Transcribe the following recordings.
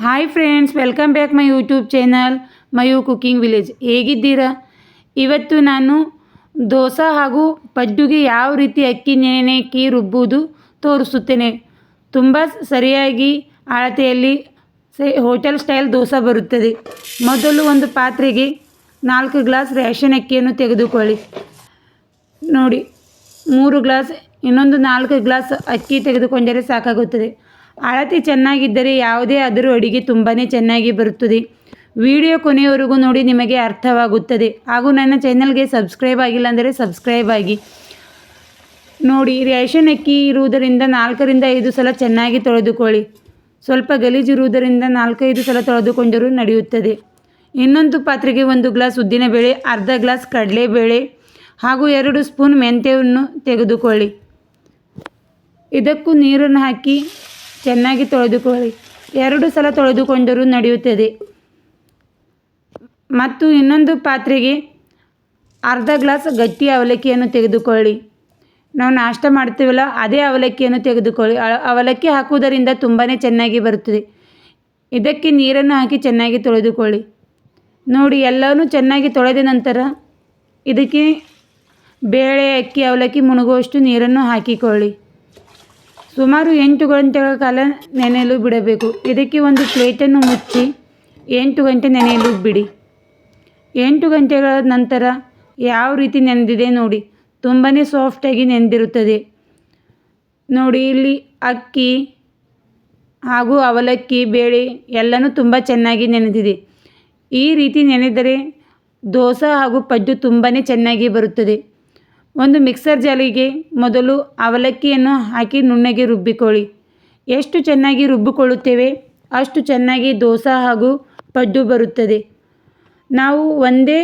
Hi friends, welcome back my YouTube channel Mayu cooking village. ಹೇಗಿದ್ದೀರಾ? ಇವತ್ತು ನಾನು ದೋಸೆ ಹಾಗೂ ಪಡ್ಡುಗೆ ಯಾವ ರೀತಿ ಅಕ್ಕಿ ನೆನೆಕ್ಕಿ ರುಬ್ಬುವುದು ತೋರಿಸುತ್ತೇನೆ. ತುಂಬ ಸರಿಯಾಗಿ ಅಳತೆಯಲ್ಲಿ ಹೋಟೆಲ್ ಸ್ಟೈಲ್ ದೋಸೆ ಬರುತ್ತದೆ. ಮೊದಲು ಒಂದು ಪಾತ್ರೆಗೆ 4 ಗ್ಲಾಸ್ ರೇಷನ್ ಅಕ್ಕಿಯನ್ನು ತೆಗೆದುಕೊಳ್ಳಿ. ನೋಡಿ, 3 ಗ್ಲಾಸ್ ಇನ್ನೊಂದು 4 ಗ್ಲಾಸ್ ಅಕ್ಕಿ ತೆಗೆದುಕೊಂಡರೆ ಸಾಕಾಗುತ್ತದೆ. ಅಳತೆ ಚೆನ್ನಾಗಿದ್ದರೆ ಯಾವುದೇ ಆದರೂ ಅಡುಗೆ ತುಂಬಾ ಚೆನ್ನಾಗಿ ಬರುತ್ತದೆ. ವಿಡಿಯೋ ಕೊನೆಯವರೆಗೂ ನೋಡಿ, ನಿಮಗೆ ಅರ್ಥವಾಗುತ್ತದೆ. ಹಾಗೂ ನನ್ನ ಚಾನಲ್ಗೆ ಸಬ್ಸ್ಕ್ರೈಬ್ ಆಗಿಲ್ಲ ಅಂದರೆ ಸಬ್ಸ್ಕ್ರೈಬ್ ಆಗಿ. ನೋಡಿ, ರೇಷನ್ ಅಕ್ಕಿ ಇರುವುದರಿಂದ 4ರಿಂದ 5 ಸಲ ಚೆನ್ನಾಗಿ ತೊಳೆದುಕೊಳ್ಳಿ. ಸ್ವಲ್ಪ ಗಲೀಜಿರುವುದರಿಂದ 4-5 ಸಲ ತೊಳೆದುಕೊಂಡರೂ ನಡೆಯುತ್ತದೆ. ಇನ್ನೊಂದು ಪಾತ್ರೆಗೆ 1 ಗ್ಲಾಸ್ ಉದ್ದಿನಬೇಳೆ, ಅರ್ಧ ಗ್ಲಾಸ್ ಕಡಲೆಬೇಳೆ ಹಾಗೂ 2 ಸ್ಪೂನ್ ಮೆಂತ್ಯವನ್ನು ತೆಗೆದುಕೊಳ್ಳಿ. ಇದಕ್ಕೂ ನೀರನ್ನು ಹಾಕಿ ಚೆನ್ನಾಗಿ ತೊಳೆದುಕೊಳ್ಳಿ. 2 ಸಲ ತೊಳೆದುಕೊಂಡರೂ ನಡೆಯುತ್ತದೆ. ಮತ್ತು ಇನ್ನೊಂದು ಪಾತ್ರೆಗೆ ಅರ್ಧ ಗ್ಲಾಸ್ ಗಟ್ಟಿ ಅವಲಕ್ಕಿಯನ್ನು ತೆಗೆದುಕೊಳ್ಳಿ. ನಾವು ನಾಷ್ಟ ಮಾಡ್ತೀವಲ್ಲ, ಅದೇ ಅವಲಕ್ಕಿಯನ್ನು ತೆಗೆದುಕೊಳ್ಳಿ. ಅವಲಕ್ಕಿ ಹಾಕುವುದರಿಂದ ತುಂಬಾ ಚೆನ್ನಾಗಿ ಬರುತ್ತದೆ. ಇದಕ್ಕೆ ನೀರನ್ನು ಹಾಕಿ ಚೆನ್ನಾಗಿ ತೊಳೆದುಕೊಳ್ಳಿ. ನೋಡಿ, ಎಲ್ಲವೂ ಚೆನ್ನಾಗಿ ತೊಳೆದ ನಂತರ ಇದಕ್ಕೆ ಬೇಳೆ, ಅಕ್ಕಿ, ಅವಲಕ್ಕಿ ಮುಳುಗುವಷ್ಟು ನೀರನ್ನು ಹಾಕಿಕೊಳ್ಳಿ. ಸುಮಾರು 8 ಗಂಟೆಗಳ ಕಾಲ ನೆನೆಯಲು ಬಿಡಬೇಕು. ಇದಕ್ಕೆ ಒಂದು ಪ್ಲೇಟನ್ನು ಮುಚ್ಚಿ 8 ಗಂಟೆ ನೆನೆಯಲು ಬಿಡಿ. 8 ಗಂಟೆಗಳ ನಂತರ ಯಾವ ರೀತಿ ನೆನೆದಿದೆ ನೋಡಿ, ತುಂಬಾ ಸಾಫ್ಟಾಗಿ ನೆನೆದಿರುತ್ತದೆ. ನೋಡಿ, ಇಲ್ಲಿ ಅಕ್ಕಿ ಹಾಗೂ ಅವಲಕ್ಕಿ, ಬೇಳೆ ಎಲ್ಲನೂ ತುಂಬ ಚೆನ್ನಾಗಿ ನೆನೆದಿದೆ. ಈ ರೀತಿ ನೆನೆದರೆ ದೋಸೆ ಹಾಗೂ ಪಡ್ಡು ತುಂಬಾ ಚೆನ್ನಾಗಿ ಬರುತ್ತದೆ. ಒಂದು ಮಿಕ್ಸರ್ ಜಾಲಿಗೆ ಮೊದಲು ಅವಲಕ್ಕಿಯನ್ನು ಹಾಕಿ ನುಣ್ಣಗೆ ರುಬ್ಬಿಕೊಳ್ಳಿ. ಎಷ್ಟು ಚೆನ್ನಾಗಿ ರುಬ್ಬಿಕೊಳ್ಳುತ್ತೇವೆ ಅಷ್ಟು ಚೆನ್ನಾಗಿ ದೋಸೆ ಹಾಗೂ ಪಡ್ಡು ಬರುತ್ತದೆ. ನಾವು ಒಂದೇ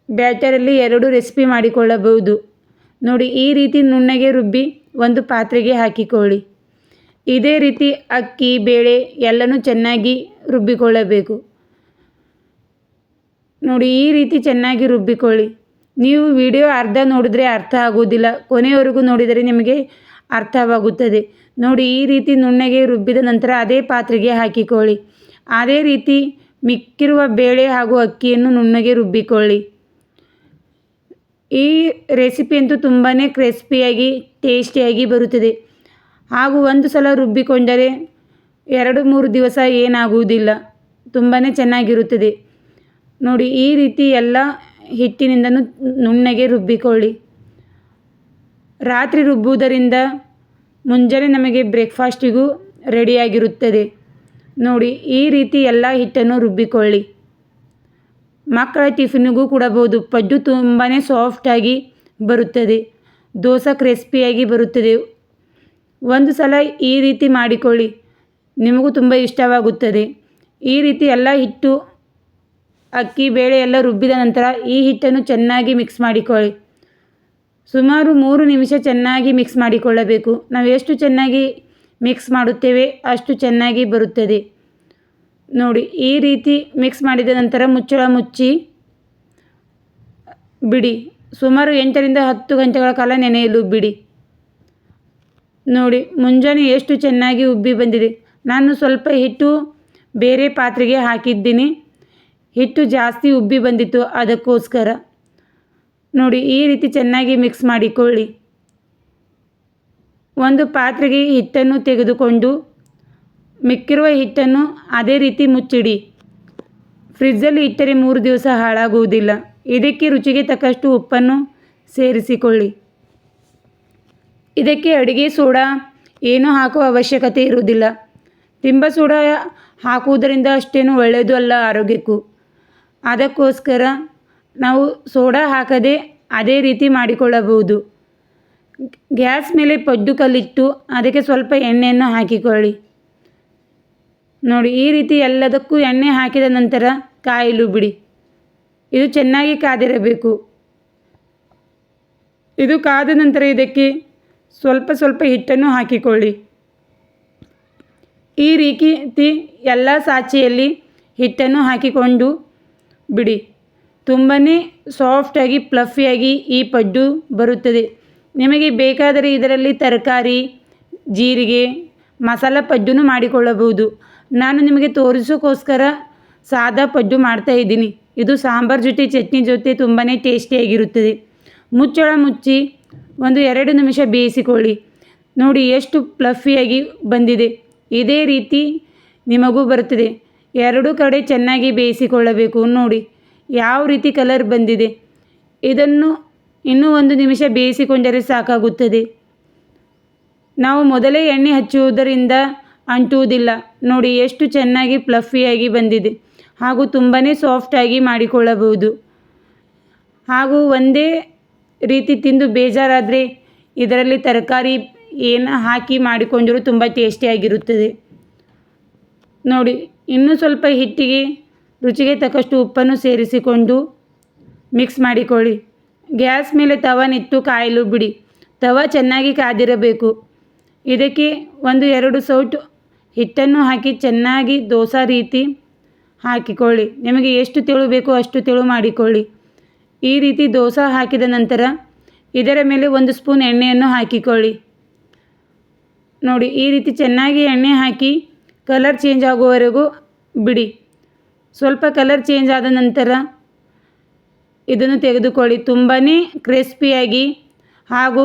ಬ್ಯಾಟರಲ್ಲಿ 2 ರೆಸಿಪಿ ಮಾಡಿಕೊಳ್ಳಬಹುದು. ನೋಡಿ, ಈ ರೀತಿ ನುಣ್ಣಗೆ ರುಬ್ಬಿ ಒಂದು ಪಾತ್ರೆಗೆ ಹಾಕಿಕೊಳ್ಳಿ. ಇದೇ ರೀತಿ ಅಕ್ಕಿ, ಬೇಳೆ ಎಲ್ಲನೂ ಚೆನ್ನಾಗಿ ರುಬ್ಬಿಕೊಳ್ಳಬೇಕು. ನೋಡಿ, ಈ ರೀತಿ ಚೆನ್ನಾಗಿ ರುಬ್ಬಿಕೊಳ್ಳಿ. ನೀವು ವಿಡಿಯೋ ಅರ್ಧ ನೋಡಿದ್ರೆ ಅರ್ಥ ಆಗುವುದಿಲ್ಲ, ಕೊನೆಯವರೆಗೂ ನೋಡಿದರೆ ನಿಮಗೆ ಅರ್ಥವಾಗುತ್ತದೆ. ನೋಡಿ, ಈ ರೀತಿ ನುಣ್ಣಗೆ ರುಬ್ಬಿದ ನಂತರ ಅದೇ ಪಾತ್ರೆಗೆ ಹಾಕಿಕೊಳ್ಳಿ. ಅದೇ ರೀತಿ ಮಿಕ್ಕಿರುವ ಬೇಳೆ ಹಾಗೂ ಅಕ್ಕಿಯನ್ನು ನುಣ್ಣಗೆ ರುಬ್ಬಿಕೊಳ್ಳಿ. ಈ ರೆಸಿಪಿ ಅಂತೂ ತುಂಬಾ ಕ್ರಿಸ್ಪಿಯಾಗಿ ಟೇಸ್ಟಿಯಾಗಿ ಬರುತ್ತದೆ. ಹಾಗೂ ಒಂದು ಸಲ ರುಬ್ಬಿಕೊಂಡರೆ 2-3 ದಿವಸ ಏನಾಗುವುದಿಲ್ಲ, ತುಂಬಾ ಚೆನ್ನಾಗಿರುತ್ತದೆ. ನೋಡಿ, ಈ ರೀತಿ ಎಲ್ಲ ಹಿಟ್ಟಿನಿಂದನೂ ನುಣ್ಣಗೆ ರುಬ್ಬಿಕೊಳ್ಳಿ. ರಾತ್ರಿ ರುಬ್ಬುವುದರಿಂದ ಮುಂಜಾನೆ ನಮಗೆ ಬ್ರೇಕ್ಫಾಸ್ಟಿಗೂ ರೆಡಿಯಾಗಿರುತ್ತದೆ. ನೋಡಿ, ಈ ರೀತಿ ಎಲ್ಲ ಹಿಟ್ಟನ್ನು ರುಬ್ಬಿಕೊಳ್ಳಿ. ಮಕ್ಕಳ ಟಿಫಿನಿಗೂ ಕೊಡಬಹುದು. ಪಡ್ಡು ತುಂಬಾ ಸಾಫ್ಟಾಗಿ ಬರುತ್ತದೆ. ದೋಸೆ ಕ್ರಿಸ್ಪಿಯಾಗಿ ಬರುತ್ತದೆ. ಒಂದು ಸಲ ಈ ರೀತಿ ಮಾಡಿಕೊಳ್ಳಿ, ನಿಮಗೂ ತುಂಬ ಇಷ್ಟವಾಗುತ್ತದೆ. ಈ ರೀತಿ ಎಲ್ಲ ಹಿಟ್ಟು, ಅಕ್ಕಿ, ಬೇಳೆ ಎಲ್ಲ ರುಬ್ಬಿದ ನಂತರ ಈ ಹಿಟ್ಟನ್ನು ಚೆನ್ನಾಗಿ ಮಿಕ್ಸ್ ಮಾಡಿಕೊಳ್ಳಿ. ಸುಮಾರು 3 ನಿಮಿಷ ಚೆನ್ನಾಗಿ ಮಿಕ್ಸ್ ಮಾಡಿಕೊಳ್ಳಬೇಕು. ನಾವು ಎಷ್ಟು ಚೆನ್ನಾಗಿ ಮಿಕ್ಸ್ ಮಾಡುತ್ತೇವೆ ಅಷ್ಟು ಚೆನ್ನಾಗಿ ಬರುತ್ತದೆ. ನೋಡಿ, ಈ ರೀತಿ ಮಿಕ್ಸ್ ಮಾಡಿದ ನಂತರ ಮುಚ್ಚಳ ಮುಚ್ಚಿ ಬಿಡಿ. ಸುಮಾರು 8ರಿಂದ 10 ಗಂಟೆಗಳ ಕಾಲ ನೆನೆಯಲು ಬಿಡಿ. ನೋಡಿ, ಮುಂಜಾನೆ ಎಷ್ಟು ಚೆನ್ನಾಗಿ ಉಬ್ಬಿ ಬಂದಿದೆ. ನಾನು ಸ್ವಲ್ಪ ಹಿಟ್ಟು ಬೇರೆ ಪಾತ್ರೆಗೆ ಹಾಕಿದ್ದೀನಿ. ಹಿಟ್ಟು ಜಾಸ್ತಿ ಉಬ್ಬಿ ಬಂದಿತ್ತು, ಅದಕ್ಕೋಸ್ಕರ. ನೋಡಿ, ಈ ರೀತಿ ಚೆನ್ನಾಗಿ ಮಿಕ್ಸ್ ಮಾಡಿಕೊಳ್ಳಿ. ಒಂದು ಪಾತ್ರೆಗೆ ಹಿಟ್ಟನ್ನು ತೆಗೆದುಕೊಂಡು ಮಿಕ್ಕಿರುವ ಹಿಟ್ಟನ್ನು ಅದೇ ರೀತಿ ಮುಚ್ಚಿಡಿ. ಫ್ರಿಜ್ಜಲ್ಲಿ ಇಟ್ಟರೆ 3 ದಿವಸ ಹಾಳಾಗುವುದಿಲ್ಲ. ಇದಕ್ಕೆ ರುಚಿಗೆ ತಕ್ಕಷ್ಟು ಉಪ್ಪನ್ನು ಸೇರಿಸಿಕೊಳ್ಳಿ. ಇದಕ್ಕೆ ಅಡುಗೆ ಸೋಡಾ ಏನೂ ಹಾಕುವ ಅವಶ್ಯಕತೆ ಇರುವುದಿಲ್ಲ. ತಿಂಬ ಸೋಡಾ ಹಾಕುವುದರಿಂದ ಅಷ್ಟೇನು ಒಳ್ಳೆಯದು ಅಲ್ಲ ಆರೋಗ್ಯಕ್ಕೂ. ಅದಕ್ಕೋಸ್ಕರ ನಾವು ಸೋಡಾ ಹಾಕದೆ ಅದೇ ರೀತಿ ಮಾಡಿಕೊಳ್ಳಬಹುದು. ಗ್ಯಾಸ್ ಮೇಲೆ ಪಡ್ಡು ಕಲ್ಲಿಟ್ಟು ಅದಕ್ಕೆ ಸ್ವಲ್ಪ ಎಣ್ಣೆಯನ್ನು ಹಾಕಿಕೊಳ್ಳಿ. ನೋಡಿ, ಈ ರೀತಿ ಎಲ್ಲದಕ್ಕೂ ಎಣ್ಣೆ ಹಾಕಿದ ನಂತರ ಕಾಯಲು ಬಿಡಿ. ಇದು ಚೆನ್ನಾಗಿ ಕಾದಿರಬೇಕು. ಇದು ಕಾದ ನಂತರ ಇದಕ್ಕೆ ಸ್ವಲ್ಪ ಸ್ವಲ್ಪ ಹಿಟ್ಟನ್ನು ಹಾಕಿಕೊಳ್ಳಿ. ಈ ರೀತಿ ಎಲ್ಲ ಸಾಚೆಯಲ್ಲಿ ಹಿಟ್ಟನ್ನು ಹಾಕಿಕೊಂಡು ಬಿಡಿ. ತುಂಬಾ ಸಾಫ್ಟಾಗಿ ಫ್ಲಫಿಯಾಗಿ ಈ ಪಡ್ಡು ಬರುತ್ತದೆ. ನಿಮಗೆ ಬೇಕಾದರೆ ಇದರಲ್ಲಿ ತರಕಾರಿ, ಜೀರಿಗೆ, ಮಸಾಲ ಪಡ್ಡು ಮಾಡಿಕೊಳ್ಳಬಹುದು. ನಾನು ನಿಮಗೆ ತೋರಿಸೋಕ್ಕೋಸ್ಕರ ಸಾದಾ ಪಡ್ಡು ಮಾಡ್ತಾಯಿದ್ದೀನಿ. ಇದು ಸಾಂಬಾರು ಜೊತೆ ಚಟ್ನಿ ಜೊತೆ ತುಂಬಾ ಟೇಸ್ಟಿಯಾಗಿರುತ್ತದೆ. ಮುಚ್ಚಳ ಮುಚ್ಚಿ ಒಂದು 2 ನಿಮಿಷ ಬೇಯಿಸಿಕೊಳ್ಳಿ. ನೋಡಿ ಎಷ್ಟು ಫ್ಲಫಿಯಾಗಿ ಬಂದಿದೆ. ಇದೇ ರೀತಿ ನಿಮಗೂ ಬರುತ್ತದೆ. 2 ಕಡೆ ಚೆನ್ನಾಗಿ ಬೇಯಿಸಿಕೊಳ್ಳಬೇಕು. ನೋಡಿ ಯಾವ ರೀತಿ ಕಲರ್ ಬಂದಿದೆ. ಇದನ್ನು ಇನ್ನೂ 1 ನಿಮಿಷ ಬೇಯಿಸಿಕೊಂಡರೆ ಸಾಕಾಗುತ್ತದೆ. ನಾವು ಮೊದಲೇ ಎಣ್ಣೆ ಹಚ್ಚುವುದರಿಂದ ಅಂಟುವುದಿಲ್ಲ. ನೋಡಿ ಎಷ್ಟು ಚೆನ್ನಾಗಿ ಫ್ಲಫಿಯಾಗಿ ಬಂದಿದೆ ಹಾಗೂ ತುಂಬಾ ಸಾಫ್ಟಾಗಿ ಮಾಡಿಕೊಳ್ಳಬಹುದು. ಹಾಗೂ ಒಂದೇ ರೀತಿ ತಿಂದು ಬೇಜಾರಾದರೆ ಇದರಲ್ಲಿ ತರಕಾರಿ ಏನು ಹಾಕಿ ಮಾಡಿಕೊಂಡರೂ ತುಂಬ ಟೇಸ್ಟಿಯಾಗಿರುತ್ತದೆ. ನೋಡಿ ಇನ್ನೂ ಸ್ವಲ್ಪ ಹಿಟ್ಟಿಗೆ ರುಚಿಗೆ ತಕ್ಕಷ್ಟು ಉಪ್ಪನ್ನು ಸೇರಿಸಿಕೊಂಡು ಮಿಕ್ಸ್ ಮಾಡಿಕೊಳ್ಳಿ. ಗ್ಯಾಸ್ ಮೇಲೆ ತವನಿಟ್ಟು ಕಾಯಲು ಬಿಡಿ. ತವ ಚೆನ್ನಾಗಿ ಕಾದಿರಬೇಕು. ಇದಕ್ಕೆ 1-2 ಸೌಟು ಹಿಟ್ಟನ್ನು ಹಾಕಿ ಚೆನ್ನಾಗಿ ದೋಸೆ ರೀತಿ ಹಾಕಿಕೊಳ್ಳಿ. ನಿಮಗೆ ಎಷ್ಟು ತೆಳು ಬೇಕೋ ಅಷ್ಟು ತೆಳು ಮಾಡಿಕೊಳ್ಳಿ. ಈ ರೀತಿ ದೋಸೆ ಹಾಕಿದ ನಂತರ ಇದರ ಮೇಲೆ 1 ಸ್ಪೂನ್ ಎಣ್ಣೆಯನ್ನು ಹಾಕಿಕೊಳ್ಳಿ. ನೋಡಿ ಈ ರೀತಿ ಚೆನ್ನಾಗಿ ಎಣ್ಣೆ ಹಾಕಿ ಕಲರ್ ಚೇಂಜ್ ಆಗುವವರೆಗೂ ಬಿಡಿ. ಸ್ವಲ್ಪ ಕಲರ್ ಚೇಂಜ್ ಆದ ನಂತರ ಇದನ್ನು ತೆಗೆದುಕೊಳ್ಳಿ. ತುಂಬಾ ಕ್ರಿಸ್ಪಿಯಾಗಿ ಹಾಗೂ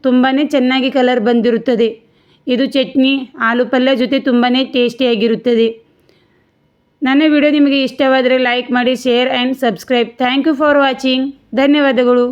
ತುಂಬಾ ಚೆನ್ನಾಗಿ ಕಲರ್ ಬಂದಿರುತ್ತದೆ. ಇದು ಚಟ್ನಿ ಆಲೂ ಪಲ್ಯ ಜೊತೆ ತುಂಬಾ ಟೇಸ್ಟಿಯಾಗಿರುತ್ತದೆ. ನನ್ನ ವಿಡಿಯೋ ನಿಮಗೆ ಇಷ್ಟವಾದರೆ ಲೈಕ್ ಮಾಡಿ, share and subscribe. Thank you for watching. ಧನ್ಯವಾದಗಳು.